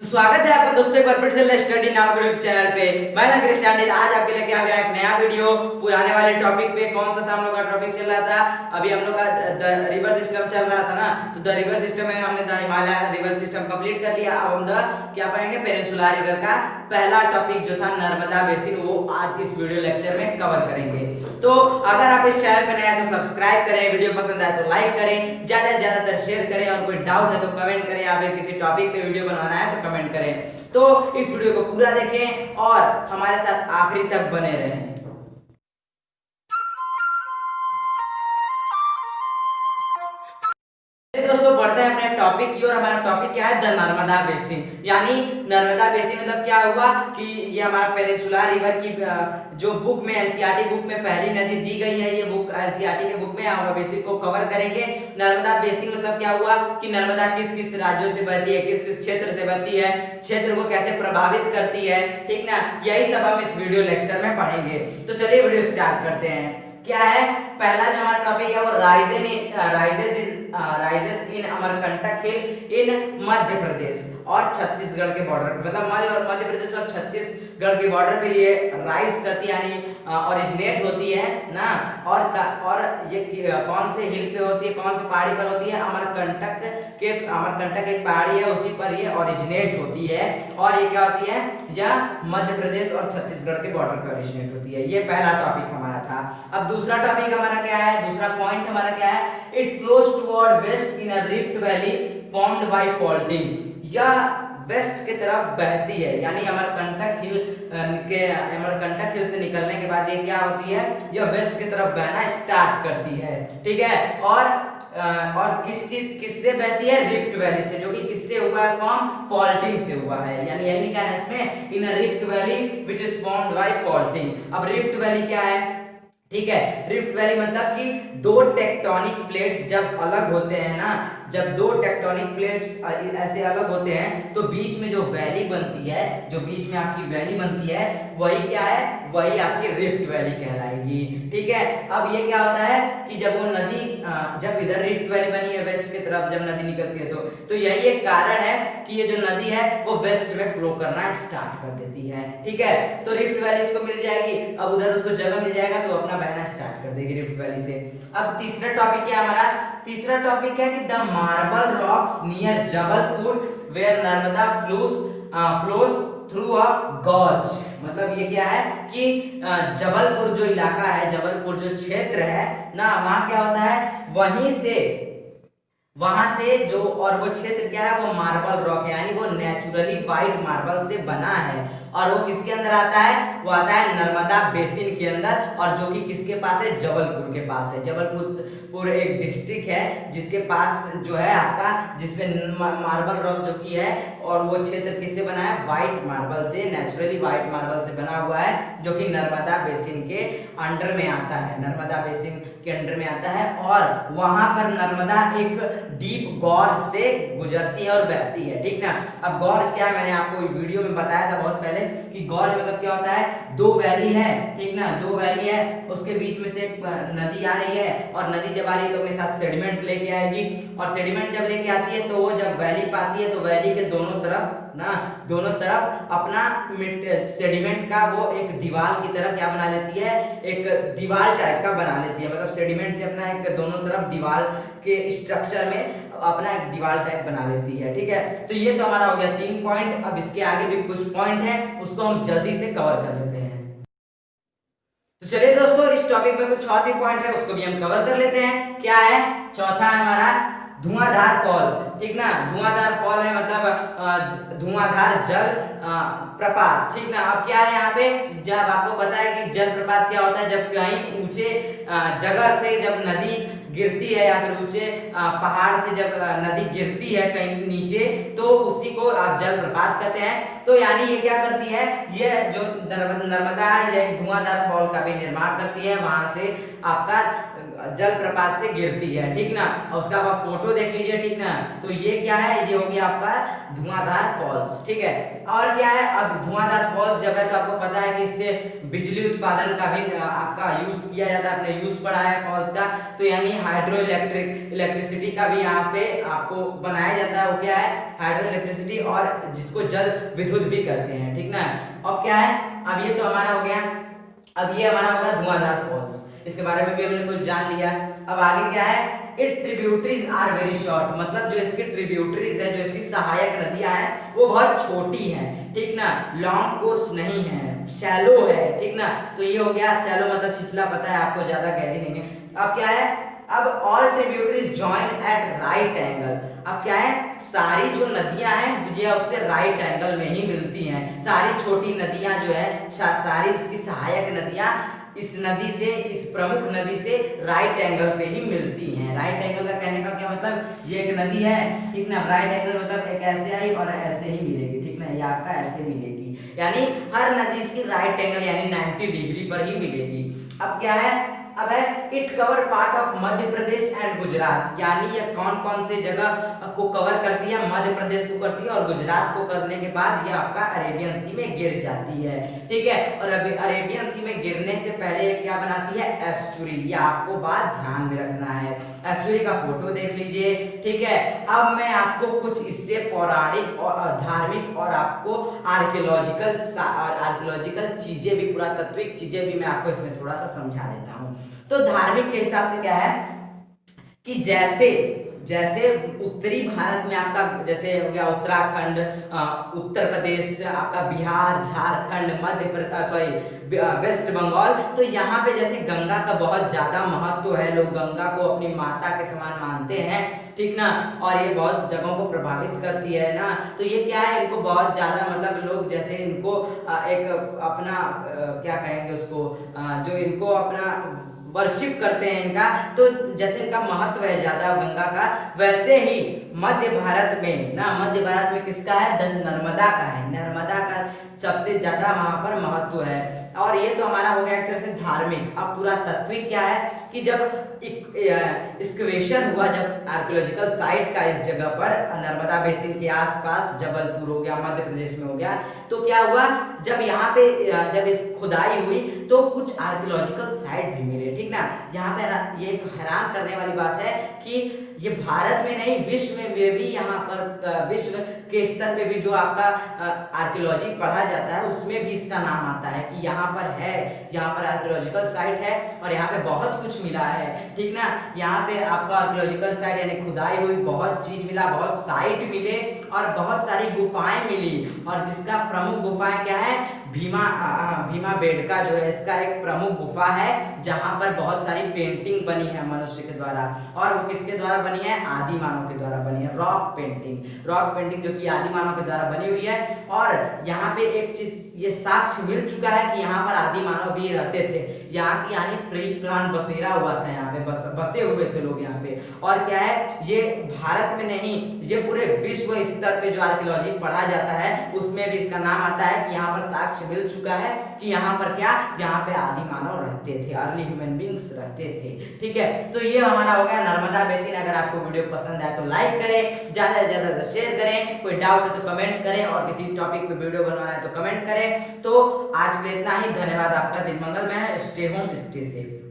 तो स्वागत है आपका दोस्तों एक बार फिर से स्टडी नामक यूट्यूब चैनल पे। मैं कृष्ण चांडिल आज आपके लेके आ गया एक नया वीडियो पुराने वाले टॉपिक पे। कौन सा था हम लोग का टॉपिक चल रहा था अभी हम लोग का द रिवर सिस्टम चल रहा था ना। तो द रिवर सिस्टम में हमने the Himalaya river system complete कर लिया। अब हम द क्या पढ़ेंगे पेनिनसुला रिवर का पहला टॉपिक जो था नर्मदा बेसिन, वो आज इस वीडियो लेक्चर में कवर करेंगे। तो अगर आप इस चैनल पे नए हैं तो सब्सक्राइब करें, वीडियो पसंद आए तो लाइक करें, ज्यादा से ज्यादातर शेयर करें, और कोई डाउट है तो कमेंट करें, या फिर किसी टॉपिक पे वीडियो बनवाना है तो कमेंट करें। तो इस वीडियो को पूरा देखें और हमारे साथ आखिरी तक बने रहें। दोस्तों बढ़ते हैं अपने टॉपिक की ओर। हमारा टॉपिक क्या है? The Narmada basin. यानी नर्मदा बेसिन मतलब क्या हुआ कि ये हमारा पेनिनसुला रिवर की जो बुक में एनसीईआरटी बुक में पहली नदी दी गई है, ये बुक एनसीईआरटी के बुक में हम बेसिन को कवर करेंगे। नर्मदा बेसिन मतलब क्या हुआ कि नर्मदा किस किस राज्यों से बहती है, किस किस क्षेत्र से बहती है, क्षेत्र को कैसे प्रभावित करती है, ठीक ना। यही सब हम इस वीडियो लेक्चर में पढ़ेंगे। तो चलिए वीडियो स्टार्ट करते हैं। क्या है पहला जो हमारा टॉपिक है वो राइजेस इन अमरकंटक हिल इन मध्य प्रदेश और छत्तीसगढ़ के बॉर्डर, मतलब मध्य प्रदेश और छत्तीसगढ़ के बॉर्डर पे ये राइज करती है, यानी ओरिजिनेट होती है ना। और ये कौन से हिल पे होती है, कौन से पहाड़ी पर होती है? अमरकंटक एक पहाड़ी है, उसी पर ये ओरिजिनेट होती है। और ये क्या होती है? यह मध्य प्रदेश और छत्तीसगढ़ के बॉर्डर पे ओरिजिनेट होती है। ये पहला टॉपिक हमारा था। अब दूसरा टॉपिक हमारा क्या है? दूसरा पॉइंट हमारा क्या है? It flows toward west in a rift valley formed by faulting. यह वेस्ट की तरफ बहती है, यानी अमरकंटक हिल से निकलने के बाद ये क्या होती है? यह वेस्ट की तरफ बहना स्टार्ट करती है, ठीक है। और किससे बहती है? रिफ्ट वैली से, जो कि किससे हुआ है? फॉर्म फॉल्टिंग से हुआ है। यानी यही लिखा है इसमें, in a rift valley which is formed by faulting. अब रिफ्ट वैली क्या है? ठीक है, रिफ्ट वैली मतलब कि दो टेक्टोनिक प्लेट्स जब अलग होते हैं ना, जब दो टेक्टोनिक प्लेट्स ऐसे अलग होते हैं तो बीच में जो वैली बनती है, जो बीच में आपकी वैली बनती है, वही क्या है? वही आपकी रिफ्ट वैली कहलाएगी, ठीक है। अब ये क्या होता है कि जब वो नदी जब इधर रिफ्ट वैली बनी है वेस्ट की तरफ, जब नदी निकलती है तो यही एक कारण है कि ये जो नदी है वो वेस्ट में फ्लो करना स्टार्ट कर देती है, ठीक है। तो रिफ्ट वैली इसको मिल जाएगी, अब उधर उसको जगह मिल जाएगा तो अपना बहना स्टार्ट कर देगी रिफ्ट वैली से। अब तीसरा टॉपिक क्या हमारा? तीसरा टॉपिक है कि the marble rocks near Jabalpur where Narmada flows through a gorge. मतलब ये क्या है कि जबलपुर जो इलाका है, जबलपुर जो क्षेत्र है ना, वहां क्या होता है? वहां से जो, और वो क्षेत्र क्या है? वो मार्बल रॉक है, यानी वो नेचुरली व्हाइट मार्बल से बना है। और वो किसके अंदर आता है? वो आता है नर्मदा बेसिन के अंदर, और जो कि किसके पास है? जबलपुर के पास है। जबलपुर एक डिस्ट्रिक्ट है जिसके पास जो है आपका, जिसमें मार्बल रॉक जो की है, और वो क्षेत्र किससे बना है? व्हाइट मार्बल से, नेचुरली व्हाइट मार्बल से बना हुआ है, जो कि नर्मदा बेसिन के अंडर में आता है, नर्मदा बेसिन के अंडर में आता है। और वहां पर नर्मदा एक डीप गॉर्ज से गुजरती है और बहती है, ठीक ना। अब गॉर्ज क्या है? मैंने आपको वीडियो में बताया था बहुत पहले कि गॉर्ज मतलब क्या होता है? दो वैली है, ठीक ना, दो वैली है, उसके बीच में से एक नदी आ रही है, और नदी जब आ रही है तो अपने साथ सेडिमेंट लेके आएगी, और सेडिमेंट जब लेके आती है तो वो जब वैली पाती है तो वैली के दोनों तरफ अपना सेडिमेंट का वो एक दीवार की तरह क्या बना लेती है? एक दीवार टाइप का बना लेती है, मतलब सेडिमेंट से अपना एक दोनों तरफ दीवार के स्ट्रक्चर में अपना एक दीवार टाइप बना लेती है, ठीक है। तो ये तो हमारा हो गया 3 पॉइंट। अब इसके आगे भी कुछ पॉइंट है, उसको हम जल्दी से कवर कर लेते हैं। तो चलिए दोस्तों, इस टॉपिक में कुछ और भी पॉइंट है, उसको भी हम कवर कर लेते हैं। क्या है? चौथा है हमारा धुआंधार फॉल, ठीक ना। धुआंधार फॉल है मतलब धुआंधार जल प्रपात, ठीक ना। अब क्या है यहाँ पे? जब आपको पता है कि जल प्रपात क्या होता है? जब कहीं ऊंचे जगह से जब नदी गिरती है, या फिर ऊंचे पहाड़ से जब नदी गिरती है कहीं नीचे, तो उसी को आप जल प्रपात कहते हैं। तो यानी ये क्या करती है? ये जो नर्मदा है, ये धुआंधार फॉल का भी निर्माण करती है। वहां से आपका जलप्रपात से गिरती है, ठीक ना। और उसका आप फोटो देख लीजिए, ठीक ना। तो ये क्या है, ये हो गया आपका धुआंधार फॉल्स, ठीक है। और क्या है, अब धुआंधार फॉल्स जब है तो आपको पता है कि इससे बिजली उत्पादन का भी आपका यूज किया जाता है, आपने यूज पढ़ा है फॉल्स का। तो यानी हाइड्रो इलेक्ट्रिसिटी का भी यहाँ पे आपको बनाया जाता है। वो क्या है, हाइड्रो इलेक्ट्रिसिटी, और जिसको जल विद्युत भी कहते हैं, ठीक ना। अब क्या है, अब ये तो हमारा हो गया, अब ये हमारा होगा धुआंधार फॉल्स, इसके बारे में भी हमने कुछ जान लिया। अब आगे क्या है, it tributaries are very short, मतलब जो इसकी ट्रिब्यूटरीज है, जो इसकी सहायक नदियां हैं वो बहुत छोटी हैं, ठीक ना। लॉन्ग कोर्स नहीं है, शैलो है, ठीक ना। तो ये हो गया शैलो, मतलब छिछला, पता है आपको, ज्यादा गहरी नहीं है। अब क्या है, अब all tributaries join at right angle. अब क्या है, सारी जो नदियां हैं ये उससे राइट एंगल में ही मिलती हैं। सारी छोटी नदियां जो है, सारी इसकी सहायक नदियां इस नदी से, इस प्रमुख नदी से राइट एंगल पे ही मिलती हैं। राइट एंगल का कहने का क्या मतलब, ये एक नदी है, ठीक ना। राइट एंगल मतलब एक ऐसे आई और ऐसे ही मिलेगी, ठीक ना। ये आपका ऐसे मिलेगी, यानी हर नदी इसकी राइट एंगल यानी 90 डिग्री पर ही मिलेगी। अब क्या है, अब है it cover part of Madhya Pradesh and Gujarat, यानी ये कौन कौन से जगह को कवर करती है, मध्य प्रदेश को करती है और गुजरात को करने के बाद ये आपका अरेबियन सी में गिर जाती है, ठीक है। और अभी अरेबियन सी में गिरने से पहले क्या बनाती है, एस्चुरी, ये आपको बात ध्यान में रखना है। एस्चुरी का फोटो देख लीजिए, ठीक है। अब मैं आपको कुछ इससे पौराणिक और धार्मिक और आपको आर्कियोलॉजिकल चीजें भी, पुरातात्विक चीजें भी मैं आपको इसमें थोड़ा सा समझा देता हूँ। तो धार्मिक के हिसाब से क्या है कि जैसे जैसे उत्तरी भारत में आपका जैसे हो गया उत्तराखंड, उत्तर प्रदेश, आपका बिहार, झारखंड, मध्य प्रदेश, वेस्ट बंगाल, तो यहाँ पे जैसे गंगा का बहुत ज्यादा महत्व है, लोग गंगा को अपनी माता के समान मानते हैं, ठीक ना। और ये बहुत जगहों को प्रभावित करती है ना। तो ये क्या है, इनको बहुत ज्यादा, मतलब लोग जैसे इनको एक अपना क्या कहेंगे उसको, जो इनको अपना वर्शिप करते हैं इनका, तो जैसे इनका महत्व है ज्यादा गंगा का, वैसे ही मध्य भारत में ना, मध्य भारत में किसका है, नर्मदा का है। नर्मदा का सबसे ज्यादा वहां पर महत्व है। और ये तो हमारा हो गया एक तरह से धार्मिक। अब पुरातात्विक क्या है कि जब एक्सकवेशन हुआ, जब आर्कियोलॉजिकल साइट का इस जगह पर नर्मदा बेसिन के आसपास, जबलपुर हो गया, मध्य प्रदेश में हो गया, तो क्या हुआ, जब यहाँ पे जब इस खुदाई हुई तो कुछ आर्कियोलॉजिकल साइट भी मिले, ठीक ना। यहाँ पे ये एक हैरान करने वाली बात है कि ये भारत में नहीं, विश्व में भी यहाँ पर, विश्व के स्तर पे भी जो आपका आर्कियोलॉजी पढ़ा जाता है उसमें भी इसका नाम आता है कि यहाँ पर है, यहाँ पर आर्कियोलॉजिकल साइट है और यहाँ पे बहुत कुछ मिला है, ठीक ना। यहाँ पे आपका आर्कियोलॉजिकल साइट यानी खुदाई हुई, बहुत चीज मिला, बहुत साइट मिले और बहुत सारी गुफाएं मिली। और जिसका प्रमुख गुफाएं क्या है, भीमा बेडका जो है इसका एक प्रमुख गुफा है, जहां पर बहुत सारी पेंटिंग बनी है मनुष्य के द्वारा। और वो किसके द्वारा बनी है, आदि मानव के द्वारा बनी है। रॉक पेंटिंग जो कि आदि मानव के द्वारा बनी हुई है। और यहाँ पे एक चीज ये साक्ष्य मिल चुका है कि यहाँ पर आदि मानव भी रहते थे, यहाँ की यानी प्री प्लान बसेरा हुआ था, यहाँ पे बसे हुए थे लोग यहाँ पे। और क्या है, ये भारत में नहीं, ये पूरे विश्व स्तर पे जो आर्कियोलॉजी पढ़ा जाता है उसमें भी इसका नाम आता है कि यहाँ पर साक्ष्य मिल चुका है कि यहाँ पर क्या, यहाँ पे आदि मानव रहते थे, अर्ली ह्यूमन बींग्स रहते थे, ठीक है। तो ये हमारा हो गया नर्मदा बेसिन। अगर आपको वीडियो पसंद आए तो लाइक करें, ज्यादा से ज्यादा शेयर करें, कोई डाउट है तो कमेंट करें और किसी टॉपिक पे वीडियो बनवाना है तो कमेंट करें। तो आज के लिए इतना ही, धन्यवाद, आपका दिन मंगलमय है, स्टे होम स्टे सेफ।